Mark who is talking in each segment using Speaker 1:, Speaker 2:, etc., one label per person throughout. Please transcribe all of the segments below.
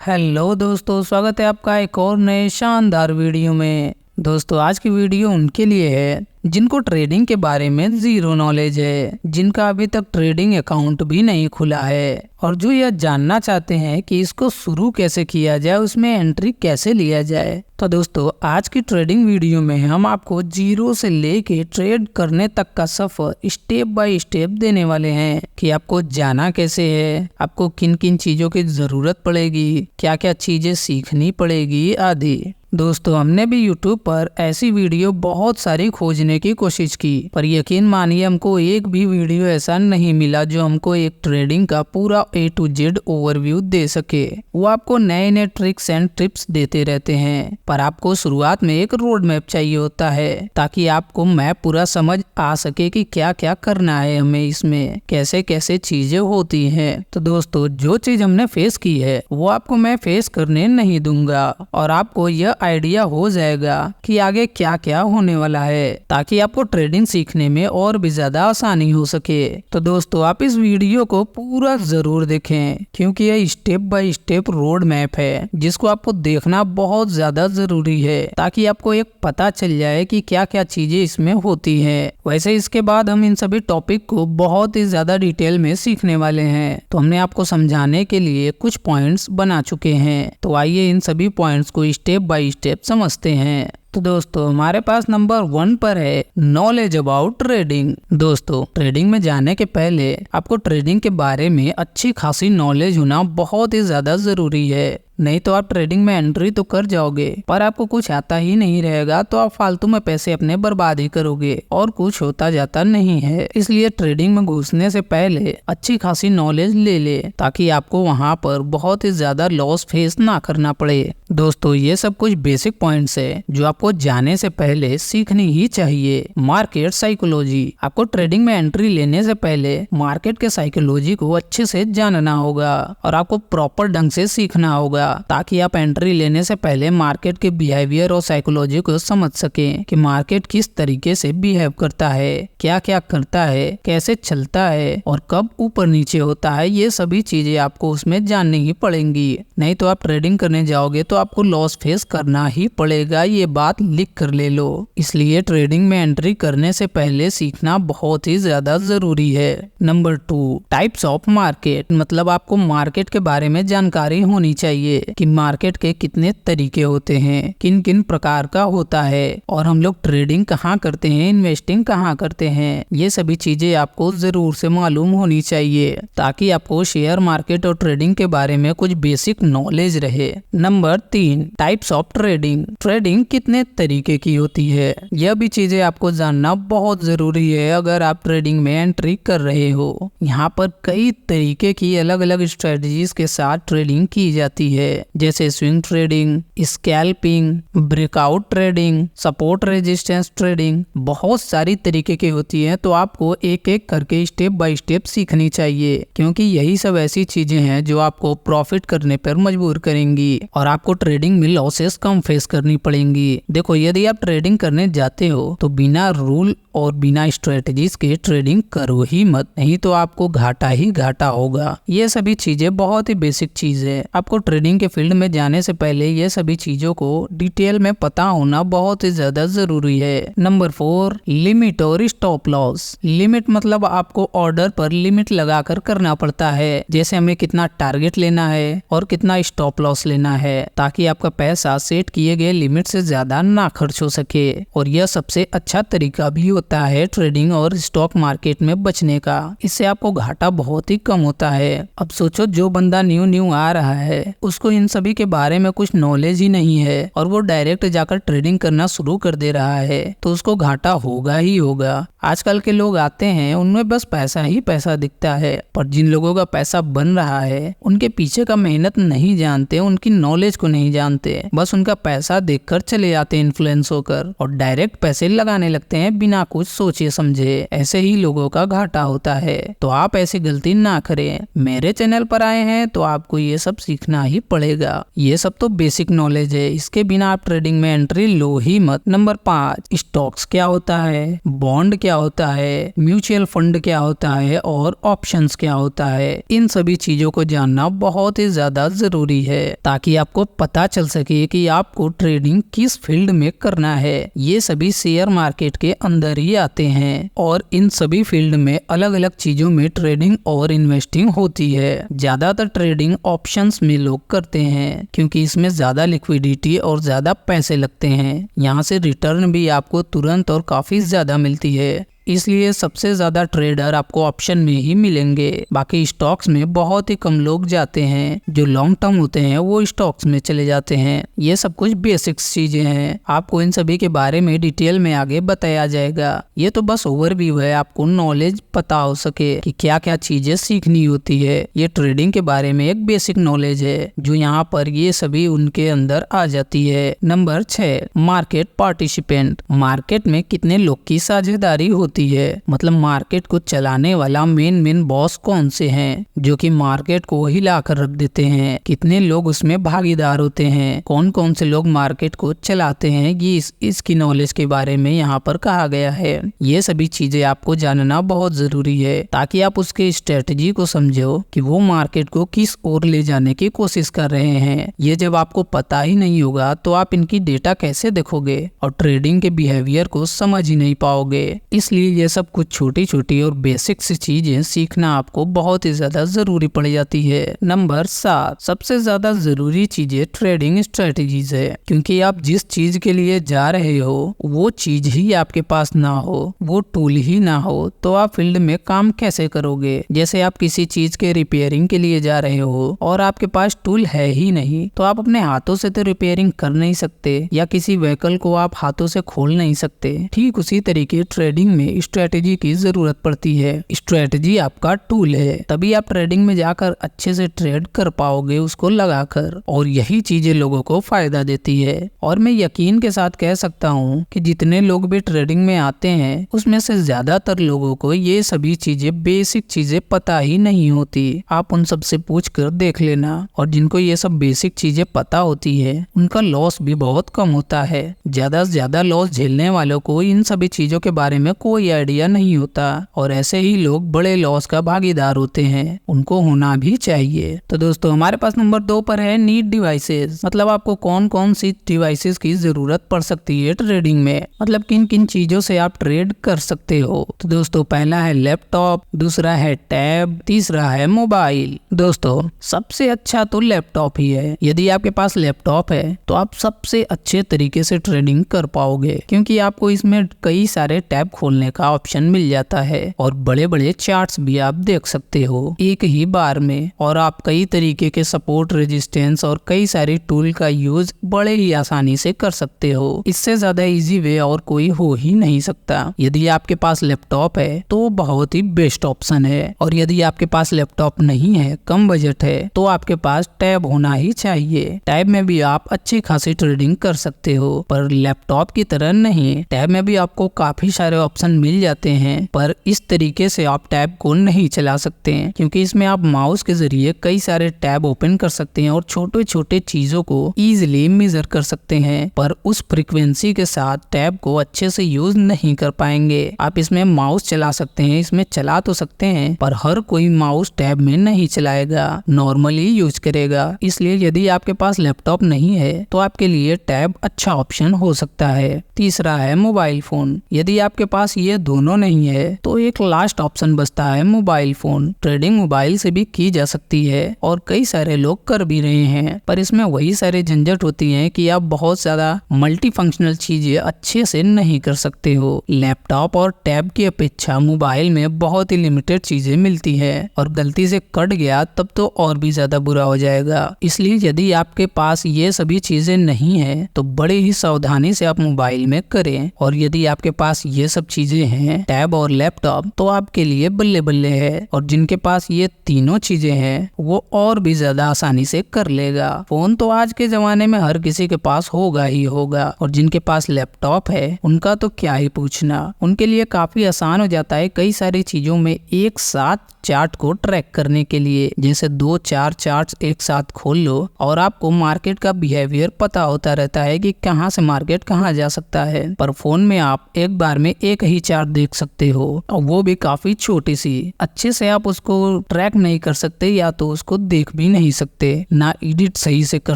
Speaker 1: Hello दोस्तों, स्वागत है आपका एक और नए शानदार वीडियो में। दोस्तों, आज की वीडियो उनके लिए है जिनको ट्रेडिंग के बारे में जीरो नॉलेज है, जिनका अभी तक ट्रेडिंग अकाउंट भी नहीं खुला है और जो यह जानना चाहते हैं कि इसको शुरू कैसे किया जाए, उसमें एंट्री कैसे लिया जाए। तो दोस्तों, आज की ट्रेडिंग वीडियो में हम आपको जीरो से लेके ट्रेड करने तक का सफर स्टेप बाय स्टेप देने वाले हैं कि आपको जाना कैसे है, आपको किन किन चीजों की जरूरत पड़ेगी, क्या क्या चीजें सीखनी पड़ेगी आदि। दोस्तों, हमने भी YouTube पर ऐसी वीडियो बहुत सारी खोजने की कोशिश की, पर यकीन मानिए हमको एक भी वीडियो ऐसा नहीं मिला जो हमको एक ट्रेडिंग का पूरा A to Z ओवरव्यू दे सके। वो आपको नए नए ट्रिक्स एंड टिप्स देते रहते हैं, पर आपको शुरुआत में एक रोड मैप चाहिए होता है ताकि आपको मैप पूरा समझ आ सके कि क्या क्या करना है हमें, इसमें कैसे कैसे चीजें होती हैं। तो दोस्तों, जो चीज हमने फेस की है वो आपको मैं फेस करने नहीं दूंगा और आपको यह आइडिया हो जाएगा कि आगे क्या क्या होने वाला है, ताकि आपको ट्रेडिंग सीखने में और भी ज्यादा आसानी हो सके। तो दोस्तों, आप इस वीडियो को पूरा जरूर देखें क्योंकि यह step by step road map है जिसको आपको देखना बहुत ज्यादा जरूरी है ताकि आपको एक पता चल जाए कि क्या क्या चीजें इसमें होती हैं। वैसे इसके बाद हम इन सभी टॉपिक को बहुत ही ज्यादा डिटेल में सीखने वाले हैं, तो हमने आपको समझाने के लिए कुछ पॉइंट्स बना चुके हैं। तो आइए इन सभी पॉइंट्स को स्टेप बाय स्टेप समझते हैं। तो दोस्तों, हमारे पास नंबर 1 पर है नॉलेज अबाउट ट्रेडिंग। दोस्तों, ट्रेडिंग में जाने के पहले आपको ट्रेडिंग के बारे में अच्छी खासी नॉलेज होना बहुत ही ज्यादा जरूरी है, नहीं तो आप ट्रेडिंग में एंट्री तो कर जाओगे पर आपको कुछ आता ही नहीं रहेगा, तो आप फालतू में पैसे अपने बर्बाद ही करोगे और कुछ होता जाता नहीं है। इसलिए ट्रेडिंग में घुसने से पहले अच्छी खासी नॉलेज ले ले ताकि आपको वहाँ पर बहुत ही ज्यादा लॉस फेस ना करना पड़े। दोस्तों, ये सब कुछ बेसिक पॉइंट्स है जो आपको जाने से पहले सीखनी ही चाहिए। मार्केट साइकोलॉजी, आपको ट्रेडिंग में एंट्री लेने से पहले मार्केट के साइकोलॉजी को अच्छे से जानना होगा और आपको प्रॉपर ढंग से सीखना होगा ताकि आप एंट्री लेने से पहले मार्केट के बिहेवियर और साइकोलॉजी को समझ सकें कि मार्केट किस तरीके से बिहेव करता है, क्या क्या करता है, कैसे चलता है और कब ऊपर नीचे होता है। ये सभी चीजें आपको उसमें जाननी ही पड़ेंगी, नहीं तो आप ट्रेडिंग करने जाओगे तो आपको लॉस फेस करना ही पड़ेगा। ये बात लिख कर ले लो। इसलिए ट्रेडिंग में एंट्री करने से पहले सीखना बहुत ही ज्यादा जरूरी है। नंबर 2, टाइप्स ऑफ मार्केट, मतलब आपको मार्केट के बारे में जानकारी होनी चाहिए कि मार्केट के कितने तरीके होते हैं, किन किन प्रकार का होता है और हम लोग ट्रेडिंग कहाँ करते हैं, इन्वेस्टिंग कहाँ करते हैं। ये सभी चीजें आपको जरूर से मालूम होनी चाहिए ताकि आपको शेयर मार्केट और ट्रेडिंग के बारे में कुछ बेसिक नॉलेज रहे। Number 3, types of trading, trading कितने तरीके की होती है, यह भी चीजें आपको जानना बहुत जरूरी है अगर आप ट्रेडिंग में एंट्री कर रहे हो। यहाँ पर कई तरीके की अलग अलग स्ट्रेटजीज के साथ ट्रेडिंग की जाती है, जैसे swing trading, scalping, breakout trading, support resistance trading, बहुत सारी तरीके की होती है। तो आपको एक एक करके स्टेप बाय स्टेप सीखनी चाहिए क्योंकि यही सब ऐसी चीजें हैं जो आपको प्रॉफिट करने पर मजबूर करेंगी और आपको ट्रेडिंग में लॉसेस कम फेस करनी पड़ेंगी। देखो, यदि आप ट्रेडिंग करने जाते हो तो बिना रूल और बिना स्ट्रेटजीज के ट्रेडिंग करो ही मत, नहीं तो आपको घाटा ही घाटा होगा। ये सभी चीजें बहुत ही बेसिक चीज है। आपको ट्रेडिंग के फील्ड में जाने से पहले ये सभी चीजों को डिटेल में पता होना बहुत ही ज्यादा जरूरी है। नंबर 4, लिमिट और स्टॉप लॉस। लिमिट मतलब आपको ऑर्डर पर लिमिट लगाकर करना पड़ता है, जैसे हमें कितना टारगेट लेना है और कितना स्टॉप लॉस लेना है ताकि आपका पैसा सेट किए गए लिमिट से ज्यादा ना खर्च हो सके। और यह सबसे अच्छा तरीका भी होता है ट्रेडिंग और स्टॉक मार्केट में बचने का। इससे आपको घाटा बहुत ही कम होता है। अब सोचो, जो बंदा न्यू आ रहा है उसको इन सभी के बारे में कुछ नॉलेज ही नहीं है और वो डायरेक्ट जाकर ट्रेडिंग करना शुरू कर दे रहा है तो उसको घाटा होगा ही होगा। आजकल के लोग आते हैं, उनमें बस पैसा ही पैसा दिखता है, पर जिन लोगों का पैसा बन रहा है उनके पीछे का मेहनत नहीं जानते, उनकी नॉलेज को नहीं जानते, बस उनका पैसा देखकर चले जाते हैं इन्फ्लुएंस होकर और डायरेक्ट पैसे लगाने लगते हैं बिना कुछ सोचे समझे। ऐसे ही लोगों का घाटा होता है। तो आप ऐसी गलती ना करें। मेरे चैनल पर आए हैं तो आपको ये सब सीखना ही पड़ेगा। ये सब तो बेसिक नॉलेज है, इसके बिना आप ट्रेडिंग में एंट्री लो ही मत। नंबर 5, स्टॉक्स क्या होता है, बॉन्ड क्या क्या होता है, म्यूचुअल फंड क्या होता है और ऑप्शंस क्या होता है। इन सभी चीजों को जानना बहुत ही ज्यादा जरूरी है ताकि आपको पता चल सके कि आपको ट्रेडिंग किस फील्ड में करना है। ये सभी शेयर मार्केट के अंदर ही आते हैं और इन सभी फील्ड में अलग अलग चीजों में ट्रेडिंग और इन्वेस्टिंग होती है। ज्यादातर ट्रेडिंग ऑप्शंस में लोग करते हैं क्योंकि इसमें ज्यादा लिक्विडिटी और ज्यादा पैसे लगते हैं। यहाँ से रिटर्न भी आपको तुरंत और काफी ज्यादा मिलती है, इसलिए सबसे ज्यादा ट्रेडर आपको ऑप्शन में ही मिलेंगे। बाकी स्टॉक्स में बहुत ही कम लोग जाते हैं, जो लॉन्ग टर्म होते हैं वो स्टॉक्स में चले जाते हैं। ये सब कुछ बेसिक्स चीजें हैं, आपको इन सभी के बारे में डिटेल में आगे बताया जाएगा। ये तो बस ओवरव्यू है, आपको नॉलेज पता हो सके कि क्या क्या चीजें सीखनी होती है। ये ट्रेडिंग के बारे में एक बेसिक नॉलेज है जो यहाँ पर ये सभी उनके अंदर आ जाती है। Number 6, market participant. मार्केट में कितने लोग की साझेदारी होती है, मतलब मार्केट को चलाने वाला मेन बॉस कौन से हैं जो कि मार्केट को हिला कर रख देते हैं। कितने लोग उसमें भागीदार होते हैं, कौन कौन से लोग मार्केट को चलाते हैं, ये इसकी नॉलेज के बारे में यहाँ पर कहा गया है। ये सभी चीजें आपको जानना बहुत जरूरी है ताकि आप उसके स्ट्रेटजी को समझो कि वो मार्केट को किस ओर ले जाने की कोशिश कर रहे हैं। ये जब आपको पता ही नहीं होगा तो आप इनकी डेटा कैसे देखोगे और ट्रेडिंग के बिहेवियर को समझ ही नहीं पाओगे। इसलिए ये सब कुछ छोटी छोटी और बेसिक सी चीजें सीखना आपको बहुत ही ज्यादा जरूरी पड़ जाती है। नंबर 7, सबसे ज्यादा जरूरी चीजें ट्रेडिंग स्ट्रेटजीज है, क्योंकि आप जिस चीज के लिए जा रहे हो वो चीज ही आपके पास ना हो, वो टूल ही ना हो तो आप फील्ड में काम कैसे करोगे। जैसे आप किसी चीज के रिपेयरिंग के लिए जा रहे हो और आपके पास टूल है ही नहीं तो आप अपने हाथों से तो रिपेयरिंग कर नहीं सकते, या किसी व्हीकल को आप हाथों से खोल नहीं सकते। ठीक उसी तरीके ट्रेडिंग में स्ट्रेटेजी की जरूरत पड़ती है। स्ट्रेटेजी आपका टूल है, तभी आप ट्रेडिंग में जाकर अच्छे से ट्रेड कर पाओगे उसको लगाकर, और यही चीजें लोगों को फायदा देती है। और मैं यकीन के साथ कह सकता हूँ कि जितने लोग भी ट्रेडिंग में आते हैं उसमें से ज्यादातर लोगों को ये सभी चीजें, बेसिक चीजें पता ही नहीं होती। आप उन सबसे पूछ कर देख लेना, और जिनको ये सब बेसिक चीजें पता होती है उनका लॉस भी बहुत कम होता है। ज्यादा से ज्यादा लॉस झेलने वालों को इन सभी चीजों के बारे में कोई आइडिया नहीं होता, और ऐसे ही लोग बड़े लॉस का भागीदार होते हैं, उनको होना भी चाहिए। तो दोस्तों हमारे पास नंबर 2 पर है नीड डिवाइसेस, मतलब आपको कौन कौन सी डिवाइसेस की जरूरत पड़ सकती है ट्रेडिंग में, मतलब किन किन चीजों से आप ट्रेड कर सकते हो। तो दोस्तों पहला है लैपटॉप, दूसरा है टैब, तीसरा है मोबाइल। दोस्तों सबसे अच्छा तो लैपटॉप ही है। यदि आपके पास लैपटॉप है तो आप सबसे अच्छे तरीके से ट्रेडिंग कर पाओगे, क्योंकि आपको इसमें कई सारे टैब खोलने का ऑप्शन मिल जाता है और बड़े बड़े चार्ट्स भी आप देख सकते हो एक ही बार में, और आप कई तरीके के सपोर्ट, रेजिस्टेंस और कई सारे टूल का यूज बड़े ही आसानी से कर सकते हो। इससे ज्यादा इजी वे और कोई हो ही नहीं सकता। यदि आपके पास लैपटॉप है तो बहुत ही बेस्ट ऑप्शन है, और यदि आपके पास लैपटॉप नहीं है, कम बजट है, तो आपके पास टैब होना ही चाहिए। टैब में भी आप अच्छी खासी ट्रेडिंग कर सकते हो, पर लैपटॉप की तरह नहीं। टैब में भी आपको काफी सारे ऑप्शन मिल जाते हैं, पर इस तरीके से आप टैब को नहीं चला सकते हैं, क्योंकि इसमें आप माउस के जरिए कई सारे टैब ओपन कर सकते हैं और छोटे छोटे चीजों को इजीली मेजर कर सकते हैं, पर उस फ्रीक्वेंसी के साथ टैब को अच्छे से यूज नहीं कर पाएंगे। आप इसमें माउस चला सकते हैं, इसमें चला तो सकते हैं, पर हर कोई माउस टैब में नहीं चलाएगा, नॉर्मली यूज करेगा। इसलिए यदि आपके पास लैपटॉप नहीं है तो आपके लिए टैब अच्छा ऑप्शन हो सकता है। तीसरा है मोबाइल फोन। यदि आपके पास ये दोनों नहीं है तो एक लास्ट ऑप्शन बचता है मोबाइल फोन। ट्रेडिंग मोबाइल से भी की जा सकती है और कई सारे लोग कर भी रहे हैं, पर इसमें वही सारे झंझट होती हैं कि आप बहुत ज्यादा मल्टी फंक्शनल चीजें अच्छे से नहीं कर सकते हो। लैपटॉप और टैब की अपेक्षा मोबाइल में बहुत ही लिमिटेड चीजें मिलती है, और गलती से कट गया तब तो और भी ज्यादा बुरा हो जाएगा। इसलिए यदि आपके पास ये सभी चीजें नहीं है तो बड़े ही सावधानी से आप मोबाइल में करें, और यदि आपके पास ये सब चीजें हैं, टैब और लैपटॉप, तो आपके लिए बल्ले बल्ले है, और जिनके पास ये तीनों चीजें हैं वो और भी ज्यादा आसानी से कर लेगा। फोन तो आज के जमाने में हर किसी के पास होगा ही होगा, और जिनके पास लैपटॉप है उनका तो क्या ही पूछना। उनके लिए काफी आसान हो जाता है कई सारी चीजों में एक साथ चार्ट को ट्रैक करने के लिए। जैसे 2-4 चार्ट्स एक साथ खोल लो और आपको मार्केट का बिहेवियर पता होता रहता है कि कहाँ से मार्केट कहाँ जा सकता है। पर फोन में आप एक बार में एक ही चार्ट देख सकते हो, और वो भी काफी छोटी सी। अच्छे से आप उसको ट्रैक नहीं कर सकते या तो उसको देख भी नहीं सकते, ना एडिट सही से कर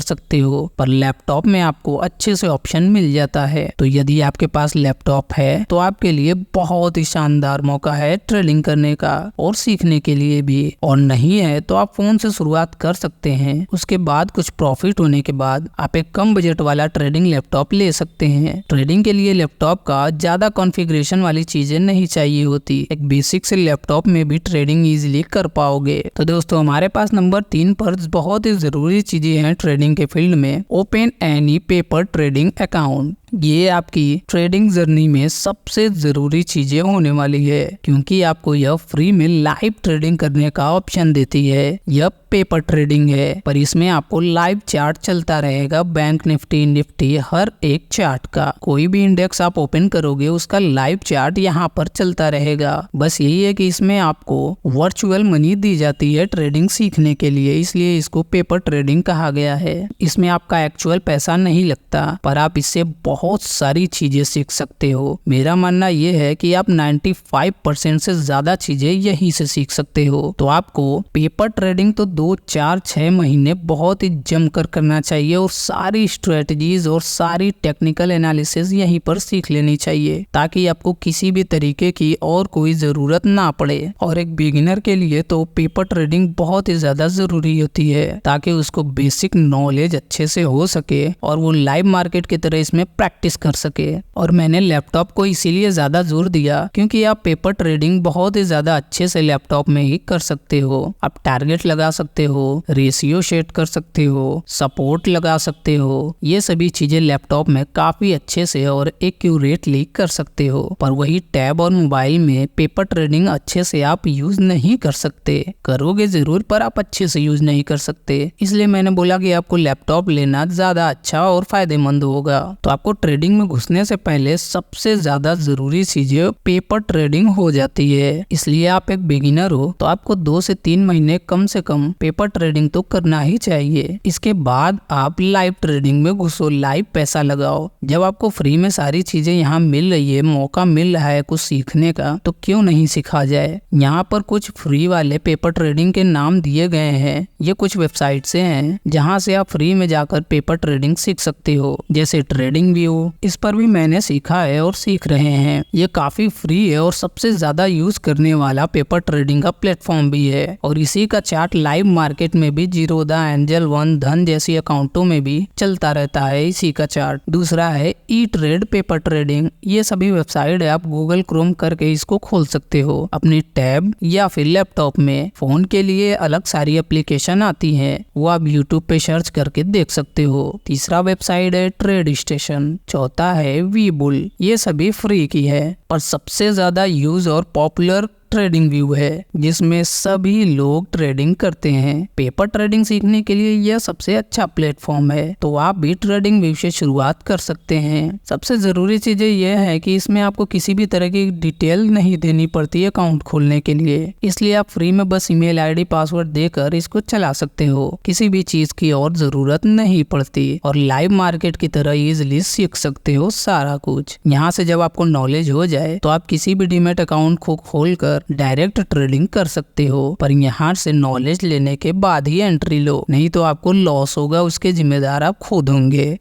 Speaker 1: सकते हो। पर लैपटॉप में आपको अच्छे से ऑप्शन मिल जाता है। तो यदि आपके पास लैपटॉप है तो आपके लिए बहुत ही शानदार मौका है ट्रेडिंग करने का और सीखने के लिए भी। और नहीं है तो आप फोन से शुरुआत कर सकते हैं। उसके बाद कुछ प्रॉफिट होने के बाद आप एक कम बजट वाला ट्रेडिंग लैपटॉप ले सकते हैं। ट्रेडिंग के लिए लैपटॉप का ज्यादा कॉन्फ़िगरेशन वाली चीजें नहीं चाहिए होती। एक बेसिक से लैपटॉप में भी ट्रेडिंग इजीली कर पाओगे। तो दोस्तों हमारे पास नंबर 3 पर बहुत ही जरूरी चीजें हैं ट्रेडिंग के फील्ड में, open any paper trading account. ये आपकी ट्रेडिंग जर्नी में सबसे जरूरी चीजें होने वाली है, क्योंकि आपको यह फ्री में लाइव ट्रेडिंग करने का ऑप्शन देती है। यह पेपर ट्रेडिंग है, पर इसमें आपको लाइव चार्ट चलता रहेगा, बैंक निफ्टी हर एक चार्ट का। कोई भी इंडेक्स आप ओपन करोगे उसका लाइव चार्ट यहाँ पर चलता रहेगा। बस यही है कि इसमें आपको वर्चुअल मनी दी जाती है ट्रेडिंग सीखने के लिए, इसलिए इसको पेपर ट्रेडिंग कहा गया है। इसमें आपका एक्चुअल पैसा नहीं लगता, पर आप इससे बहुत सारी चीजें सीख सकते हो। मेरा मानना यह है कि आप 95% से ज्यादा चीजें यहीं से सीख सकते हो। तो आपको पेपर ट्रेडिंग तो 2, 4, 6 महीने बहुत ही जमकर करना चाहिए और सारी स्ट्रेटजीज और सारी टेक्निकल एनालिसिस यहीं पर सीख लेनी चाहिए, ताकि आपको किसी भी तरीके की और कोई जरूरत ना पड़े। और एक बिगिनर के लिए तो पेपर ट्रेडिंग बहुत ही ज्यादा जरूरी होती है, ताकि उसको बेसिक नॉलेज अच्छे से हो सके और वो लाइव मार्केट की तरह इसमें प्रैक्टिस कर सके। और मैंने लैपटॉप को इसीलिए ज्यादा जोर दिया क्योंकि आप पेपर ट्रेडिंग बहुत ही ज्यादा अच्छे से लैपटॉप में ही कर सकते हो। आप टारगेट लगा सकते हो, रेशियो सेट कर सकते हो, सपोर्ट लगा सकते हो। ये सभी चीजें लैपटॉप में काफी अच्छे से और एक्यूरेटली कर सकते हो। पर वही टैब और मोबाइल में पेपर ट्रेडिंग अच्छे से आप यूज नहीं कर सकते। करोगे जरूर, पर आप अच्छे से यूज नहीं कर सकते। इसलिए मैंने बोला कि आपको लैपटॉप लेना ज्यादा अच्छा और फायदेमंद होगा। तो आपको ट्रेडिंग में घुसने से पहले सबसे ज्यादा जरूरी चीजें पेपर ट्रेडिंग हो जाती है। इसलिए आप एक बिगिनर हो तो आपको 2 से 3 महीने कम से कम पेपर ट्रेडिंग तो करना ही चाहिए। इसके बाद आप लाइव ट्रेडिंग में घुसो, लाइव पैसा लगाओ। जब आपको फ्री में सारी चीजें यहाँ मिल रही है, मौका मिल रहा है कुछ सीखने का, तो क्यों नहीं सीखा जाए। यहाँ पर कुछ फ्री वाले पेपर ट्रेडिंग के नाम दिए गए हैं। ये कुछ वेबसाइट से हैं जहाँ से आप फ्री में जाकर पेपर ट्रेडिंग सीख सकते हो, जैसे ट्रेडिंग व्यू। इस पर भी मैंने सीखा है और सीख रहे हैं। ये काफी फ्री है और सबसे ज्यादा यूज करने वाला पेपर ट्रेडिंग का प्लेटफॉर्म भी है। और इसी का चार्ट लाइव मार्केट में भी जीरोधा, एंजल वन, धन जैसी अकाउंटों में भी चलता रहता है इसी का चार्ट। दूसरा है ई ट्रेड पेपर ट्रेडिंग। ये सभी वेबसाइट है, आप गूगल क्रोम करके इसको खोल सकते हो अपनी टैब या फिर लैपटॉप में। फोन के लिए अलग सारी एप्लीकेशन आती हैं, वो आप यूट्यूब पे सर्च करके देख सकते हो। तीसरा वेबसाइट है ट्रेड स्टेशन। चौथा है वीबुल। ये सभी फ्री की है, पर सबसे ज्यादा यूज और पॉपुलर ट्रेडिंग व्यू है, जिसमें सभी लोग ट्रेडिंग करते हैं। पेपर ट्रेडिंग सीखने के लिए यह सबसे अच्छा प्लेटफॉर्म है, तो आप भी ट्रेडिंग व्यू से शुरुआत कर सकते हैं। सबसे जरूरी चीजें यह है कि इसमें आपको किसी भी तरह की डिटेल नहीं देनी पड़ती है अकाउंट खोलने के लिए, इसलिए आप फ्री में बस ईमेल आईडी पासवर्ड देकर इसको चला सकते हो। किसी भी चीज की और जरूरत नहीं पड़ती और लाइव मार्केट की तरह इजिली सीख सकते हो सारा कुछ। यहाँ से जब आपको नॉलेज हो जाए तो आप किसी भी डीमैट अकाउंट को खोलकर डायरेक्ट ट्रेडिंग कर सकते हो, पर यहाँ से नॉलेज लेने के बाद ही एंट्री लो, नहीं तो आपको लॉस होगा, उसके जिम्मेदार आप खुद होंगे।